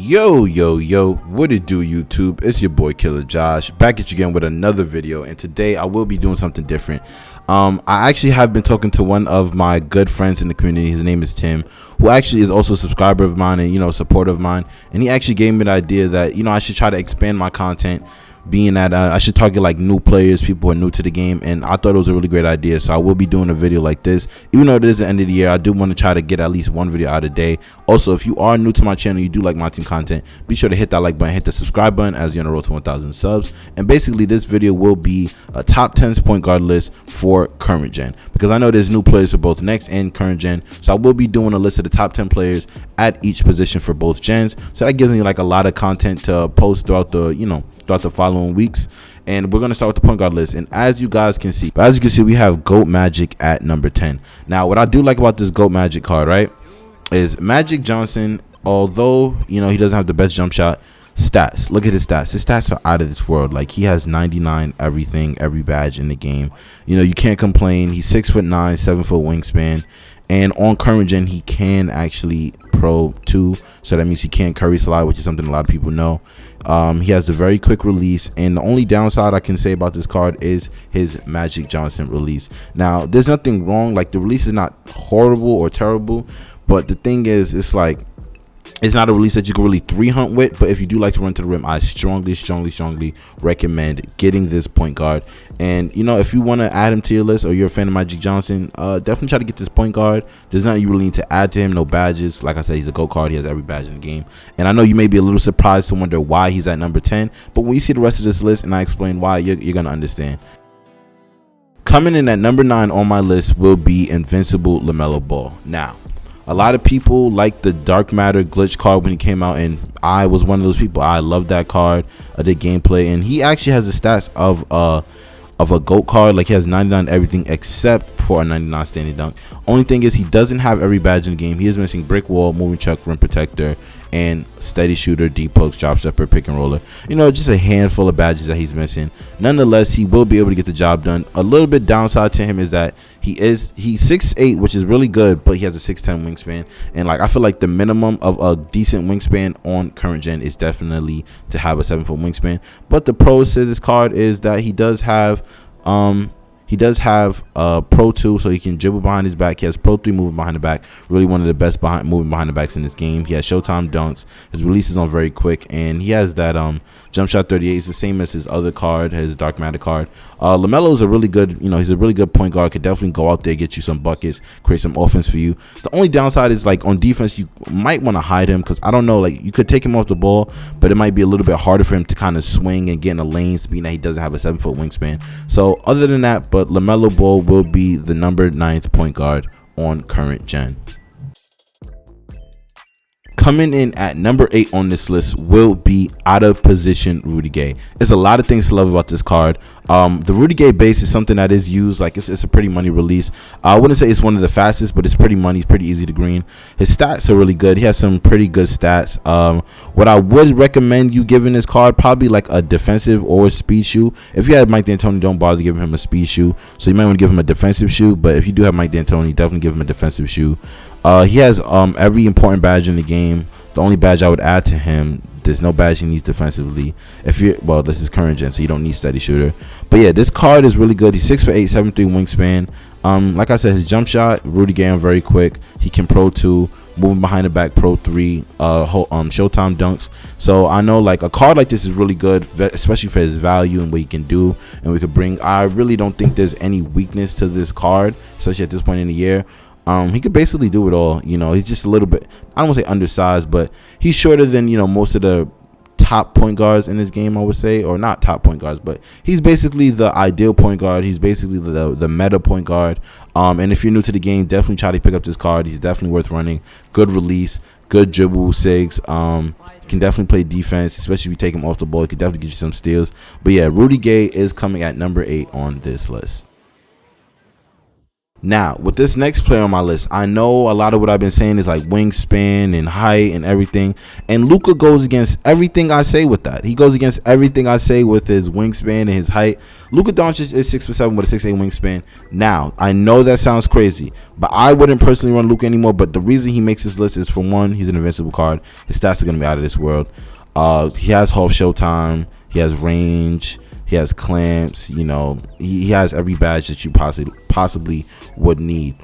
Yo, what it do, YouTube? It's your boy Killer Josh, back at you again with another video, and today I will be doing something different. I actually have been talking to one of my good friends in the community. His name is Tim, who actually is also a subscriber of mine and supporter of mine, and he actually gave me the idea that I should try to expand my content, being that I should target like new players, people who are new to the game, and I thought it was a really great idea. So I will be doing a video like this. Even though it is the end of the year, I do want to try to get at least one video out a day. Also, if you are new to my channel, you do like my team content, be sure to hit that like button, hit the subscribe button, as you're on the road to 1,000 subs. And basically this video will be a top 10 point guard list for current gen, because I know there's new players for both next and current gen. So I will be doing a list of the top 10 players at each position for both gens. So that gives me like a lot of content to post throughout the throughout the following weeks. And we're going to start with the point guard list. And as you guys can see, we have GOAT Magic at number 10. Now, what I do like about this GOAT Magic card, right, is Magic Johnson, although, he doesn't have the best jump shot, stats. Look at his stats. His stats are out of this world. Like, he has 99 everything, every badge in the game. You can't complain. He's 6'9", 7-foot wingspan. And on current gen, he can actually Pro 2, so that means he can't curry slide, which is something a lot of people know. He has a very quick release, and the only downside I can say about this card is his Magic Johnson release. Now, there's nothing wrong. Like, the release is not horrible or terrible, but the thing is, it's like, it's not a release that you can really 3-hunt with. But if you do like to run to the rim, I strongly recommend getting this point guard. And if you want to add him to your list, or you're a fan of Magic Johnson, definitely try to get this point guard. There's nothing you really need to add to him. No badges. Like I said, he's a GOAT card. He has every badge in the game. And I know you may be a little surprised to wonder why he's at number 10, but when you see the rest of this list and I explain why, you're gonna understand. Coming in at number 9 on my list will be Invincible Lamellar Ball. Now, a lot of people like the Dark Matter glitch card when he came out, and I was one of those people. I love that card, the gameplay, and he actually has the stats of a GOAT card. Like, he has 99 everything except for a 99 standing dunk. Only thing is, he doesn't have every badge in the game. He is missing brick wall, moving chuck, rim protector, and steady shooter, deep post, drop stepper, pick and roller. Just a handful of badges that he's missing. Nonetheless, he will be able to get the job done. A little bit downside to him is that he's 6'8", which is really good, but he has a 6'10" wingspan. And like, I feel like the minimum of a decent wingspan on current gen is definitely to have a 7-foot wingspan. But the pros to this card is that he does have Pro 2, so he can dribble behind his back. He has Pro 3, moving behind the back. Really one of the best moving behind the backs in this game. He has Showtime dunks. His releases on very quick, and he has that jump shot 38. It's the same as his other card, his Dark Matter card. LaMelo is a really good, he's a really good point guard. Could definitely go out there, get you some buckets, create some offense for you. The only downside is, like, on defense, you might want to hide him, because I don't know, like, you could take him off the ball, but it might be a little bit harder for him to kind of swing and get in a lane, being that he doesn't have a 7-foot wingspan. So other than that, but LaMelo Ball will be the number 9th point guard on current gen. Coming in at number 8 on this list will be out of position Rudy Gay. There's a lot of things to love about this card. The Rudy Gay base is something that is used, like, it's a pretty money release. I wouldn't say it's one of the fastest, but it's pretty money. It's pretty easy to green. His stats are really good. He has some pretty good stats. What I would recommend you giving this card, probably like a defensive or a speed shoe. If you have Mike D'Antoni, don't bother giving him a speed shoe. So you might want to give him a defensive shoe. But if you do have Mike D'Antoni, definitely give him a defensive shoe. He has every important badge in the game. The only badge I would add to him, there's no badge he needs defensively. This is current gen, so you don't need steady shooter. But yeah, this card is really good. He's 6'8", 7'3" wingspan. Like I said, his jump shot, Rudy Gay, very quick. He can Pro 2, moving behind the back, Pro 3, Showtime dunks. So I know, like, a card like this is really good, especially for his value and what he can do and we could bring. I really don't think there's any weakness to this card, especially at this point in the year. He could basically do it all. He's just a little bit, I don't want to say undersized, but he's shorter than, most of the top point guards in this game, I would say. Or not top point guards, but he's basically the ideal point guard. He's basically the meta point guard. And if you're new to the game, definitely try to pick up this card. He's definitely worth running. Good release, good dribble, sigs. Can definitely play defense, especially if you take him off the ball. He could definitely get you some steals. But yeah, Rudy Gay is coming at number 8 on this list. Now, with this next player on my list, I know a lot of what I've been saying is like wingspan and height and everything. And Luka goes against everything I say with that. He goes against everything I say with his wingspan and his height. Luka Doncic is 6'7" with a 6'8" wingspan. Now, I know that sounds crazy, but I wouldn't personally run Luka anymore. But the reason he makes this list is, for one, he's an invincible card. His stats are going to be out of this world. He has half showtime. He has range. He has clamps. You know, he has every badge that you possibly would need.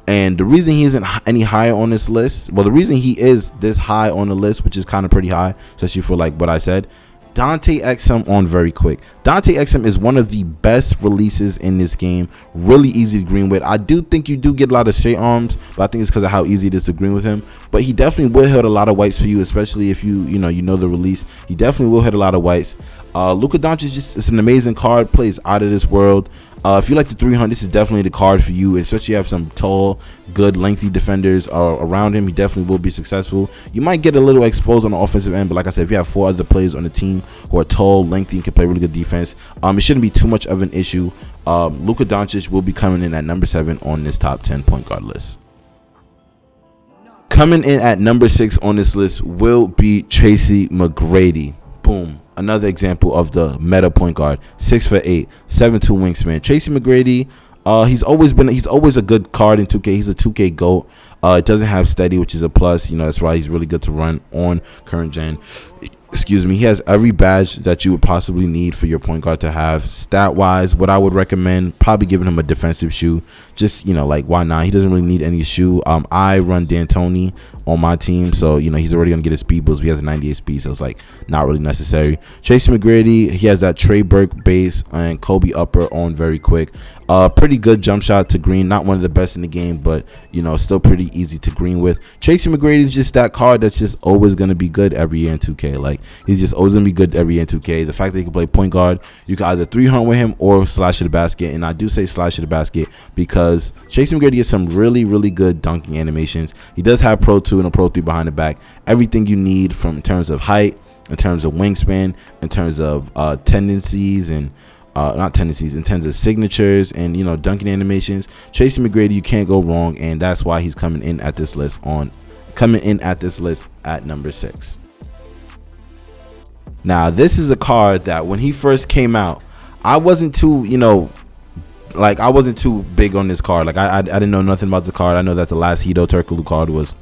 And the reason he isn't any higher on this list, well, the reason he is this high on the list, which is kind of pretty high, especially for like what I said, Dante Exum on very quick. Dante Exum is one of the best releases in this game. Really easy to green with. I do think you do get a lot of straight arms, but I think it's because of how easy it is to green with him. But he definitely will hit a lot of whites for you, especially if you know the release. He definitely will hit a lot of whites. Luka Doncic is an amazing card. Plays out of this world. If you like the 300, this is definitely the card for you, especially if you have some tall, good, lengthy defenders around him. He definitely will be successful. You might get a little exposed on the offensive end, but like I said, if you have 4 other players on the team who are tall, lengthy, and can play really good defense, it shouldn't be too much of an issue. Luka Doncic will be coming in at number 7 on this top 10 point guard list. Coming in at number 6 on this list will be Tracy McGrady. Boom. Another example of the meta point guard. 6'8", 7'2" wingspan. Tracy McGrady, he's always a good card in 2K. He's a 2K GOAT. It doesn't have steady, which is a plus. You know, that's why he's really good to run on current gen. Excuse me. He has every badge that you would possibly need for your point guard to have. Stat wise, what I would recommend, probably giving him a defensive shoe. Just, you know, like, why not? He doesn't really need any shoe. I run D'Antoni on my team, so, you know, he's already gonna get his speed boost. He has a 98 speed, so it's like not really necessary. Tracy McGrady, he has that Trey Burke base and Kobe upper on very quick. Pretty good jump shot to green. Not one of the best in the game, but, you know, still pretty easy to green with. Tracy McGrady is just that card that's just always gonna be good every year in 2K. Like, he's just always gonna be good every year in 2K. The fact that he can play point guard, you can either 300 with him or slash to the basket, and I do say slash to the basket because Tracy McGrady has some really, really good dunking animations. He does have Pro 2 and a Pro 3 behind the back. Everything you need from in terms of height, in terms of wingspan, in terms of tendencies and not tendencies, in terms of signatures and, you know, dunking animations. Tracy McGrady, you can't go wrong, and that's why he's coming in at this list at number 6. Now, this is a card that when he first came out, I wasn't too, you know, like, I wasn't too big on this card. Like, I didn't know nothing about the card. I know that the last Hedo Turkoglu card was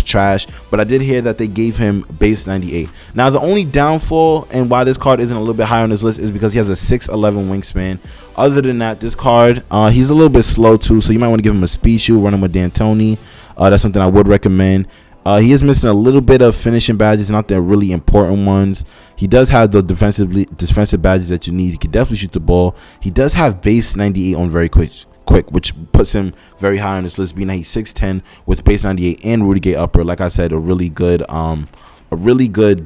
trash, but I did hear that they gave him base 98. Now, the only downfall and why this card isn't a little bit higher on this list is because he has a 6'11" wingspan. Other than that, this card, he's a little bit slow too, so you might want to give him a speed shoe, run him with D'Antoni. That's something I would recommend. He is missing a little bit of finishing badges, not the really important ones. He does have the defensive badges that you need. He can definitely shoot the ball. He does have base 98 on very quick, which puts him very high on this list, being that he's 6'10" with base 98 and Rudy Gay upper. Like I said, a really good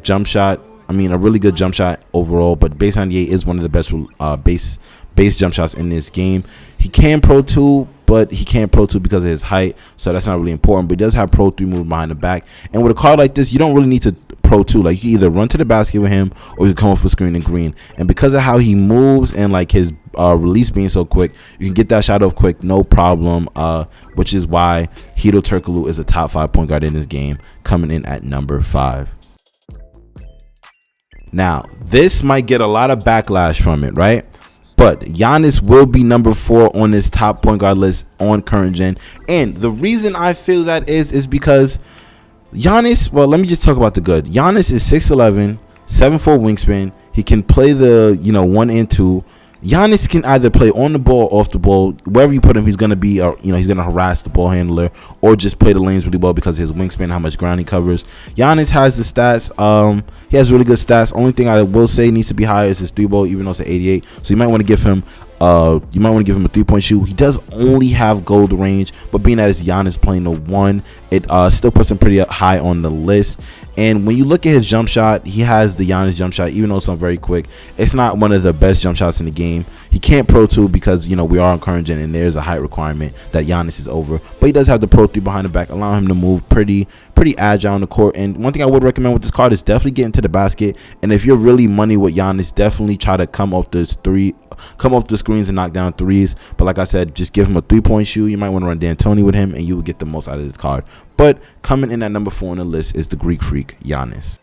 jump shot. I mean, a really good jump shot overall, but base 98 is one of the best base jump shots in this game. He can Pro 2, but he can't Pro 2 because of his height, so that's not really important. But he does have Pro 3 move behind the back. And with a card like this, you don't really need to Pro 2. Like, you can either run to the basket with him or you can come off a screen and green. And because of how he moves and like his release being so quick, you can get that shot off quick, no problem. Which is why Hedo Turkoglu is a top 5 point guard in this game, coming in at number 5. Now, this might get a lot of backlash from it, right? But Giannis will be number 4 on this top point guard list on current gen. And the reason I feel that is because Giannis, well, let me just talk about the good. Giannis is 6'11", 7'4" wingspan. He can play the, 1 and 2. Giannis can either play on the ball, off the ball, wherever you put him. He's gonna be, he's gonna harass the ball handler, or just play the lanes really well because of his wingspan, how much ground he covers. Giannis has the stats. He has really good stats. Only thing I will say needs to be higher is his 3-ball, even though it's an 88. So you might want to give him, a 3-point shoot. He does only have gold range, but being that it's Giannis playing the 1, it still puts him pretty high on the list. And when you look at his jump shot, he has the Giannis jump shot, even though it's not very quick. It's not one of the best jump shots in the game. He can't Pro 2 because, you know, we are on current gen and there's a height requirement that Giannis is over. But he does have the Pro 3 behind the back, allowing him to move pretty agile on the court. And one thing I would recommend with this card is definitely getting to the basket. And if you're really money with Giannis, definitely try to come off the screens and knock down threes. But like I said, just give him a 3-point shoot. You might want to run D'Antoni with him and you will get the most out of this card. But coming in at number 4 on the list is the Greek Freak, Giannis.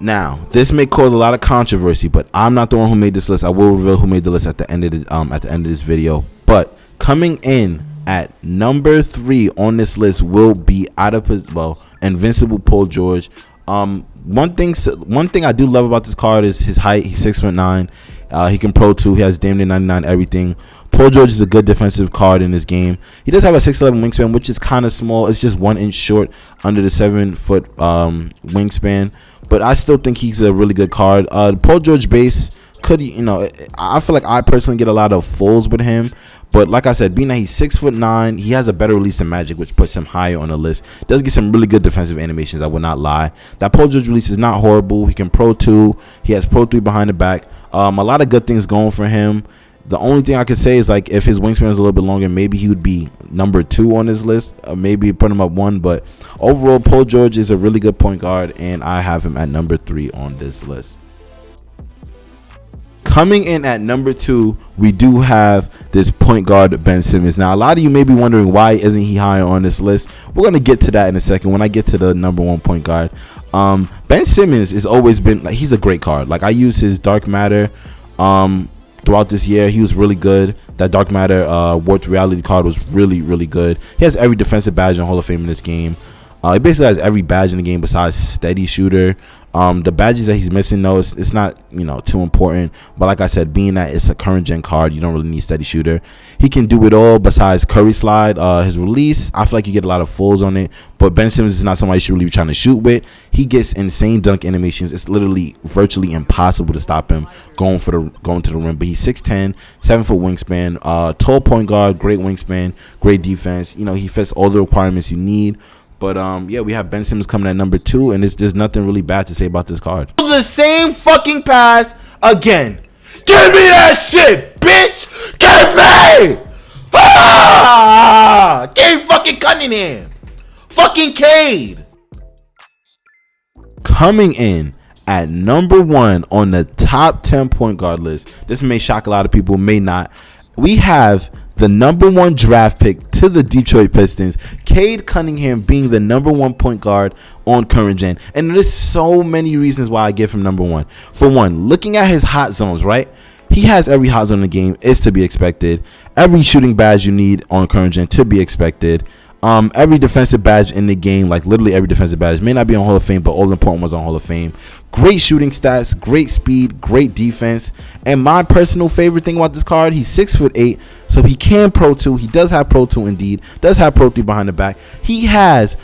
Now, this may cause a lot of controversy, but I'm not the one who made this list. I will reveal who made the list at the end of this video. But coming in at number 3 on this list will be Invincible Paul George. One thing I do love about this card is his height. He's 6'9". He can Pro 2. He has damn near 99 everything. Paul George is a good defensive card in this game. He does have a 6'11" wingspan, which is kind of small. It's just 1 inch short under the 7-foot wingspan. But I still think he's a really good card. Paul George base could, you know, I feel like I personally get a lot of fulls with him. But like I said, being that he's 6'9", he has a better release than Magic, which puts him higher on the list. Does get some really good defensive animations, I will not lie. That Paul George release is not horrible. He can Pro 2. He has Pro 3 behind the back. A lot of good things going for him. The only thing I could say is, like, if his wingspan is a little bit longer, maybe he would be number 2 on this list. Maybe put him up 1. But overall, Paul George is a really good point guard, and I have him at number 3 on this list. Coming in at number 2, we do have this point guard, Ben Simmons. Now, a lot of you may be wondering, why isn't he higher on this list? We're going to get to that in a second when I get to the number 1 point guard. Ben Simmons has always been, like, he's a great card. Like, I use his Dark Matter throughout this year. He was really good. That Dark Matter Warped Reality card was really, really good. He has every defensive badge in Hall of Fame in this game. He basically has every badge in the game besides Steady Shooter. The badges that he's missing, though, it's not, you know, too important. But like I said, being that it's a current gen card, you don't really need Steady Shooter. He can do it all besides Curry Slide. His release, I feel like you get a lot of fulls on it. But Ben Simmons is not somebody you should really be trying to shoot with. He gets insane dunk animations. It's literally virtually impossible to stop him going to the rim. But he's 6'10", 7-foot wingspan, tall point guard, great wingspan, great defense. You know, he fits all the requirements you need. But yeah, we have Ben Simmons coming at number 2, and there's nothing really bad to say about this card. The same fucking pass again. Give me that shit, bitch. Give me. Cade fucking Cunningham. Fucking Cade. Coming in at number 1 on the top 10 point guard list. This may shock a lot of people, may not. We have the number 1 draft pick to the Detroit Pistons, Cade Cunningham, being the number 1 point guard on current gen. And there's so many reasons why I give him number 1. For one, looking at his hot zones, right? He has every hot zone in the game. It's to be expected. Every shooting badge you need on current gen, to be expected. Every defensive badge in the game, like literally every defensive badge, may not be on Hall of Fame, but all the important ones on Hall of Fame. Great shooting stats, great speed, great defense. And my personal favorite thing about this card, he's 6'8", so he can Pro 2. He does have Pro 2 indeed. Does have Pro 3 behind the back. He has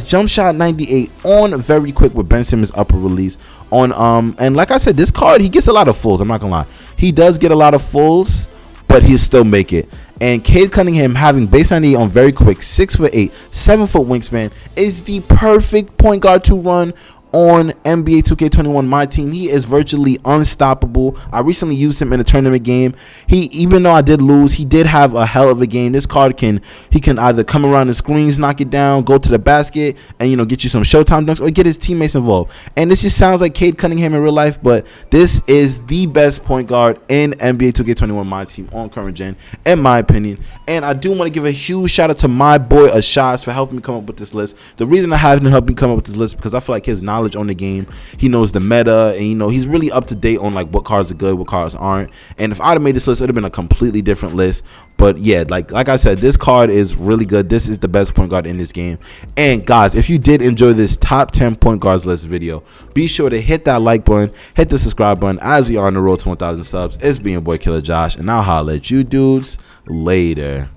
jump shot 98 on very quick with Ben Simmons upper release on and like I said, this card, he gets a lot of fulls. I'm not gonna lie, he does get a lot of fulls, but he'll still make it. And Cade Cunningham, having base 98 on very quick, 6'8", 7-foot wingspan, is the perfect point guard to run on NBA 2K21 Myteam. He is virtually unstoppable. I recently used him in a tournament game. Even though I did lose, he did have a hell of a game. This card can either come around the screens, knock it down, go to the basket, and, you know, get you some Showtime dunks, or get his teammates involved. And this just sounds like Cade Cunningham in real life, but this is the best point guard in NBA 2K21 Myteam on current gen, in my opinion. And I do want to give a huge shout out to my boy Ashaz for helping me come up with this list. The reason I have him help me come up with this list because I feel like his knowledge on the game, he knows the meta, and, you know, he's really up to date on like what cards are good, what cards aren't. And if I'd have made this list, it would have been a completely different list. But yeah, like I said, this card is really good. This is the best point guard in this game. And guys, if you did enjoy this top 10 point guards list video, be sure to hit that like button, hit the subscribe button, as we are on the road to 1,000 subs. It's been your boy Killa Josh, and I'll holla at you dudes later.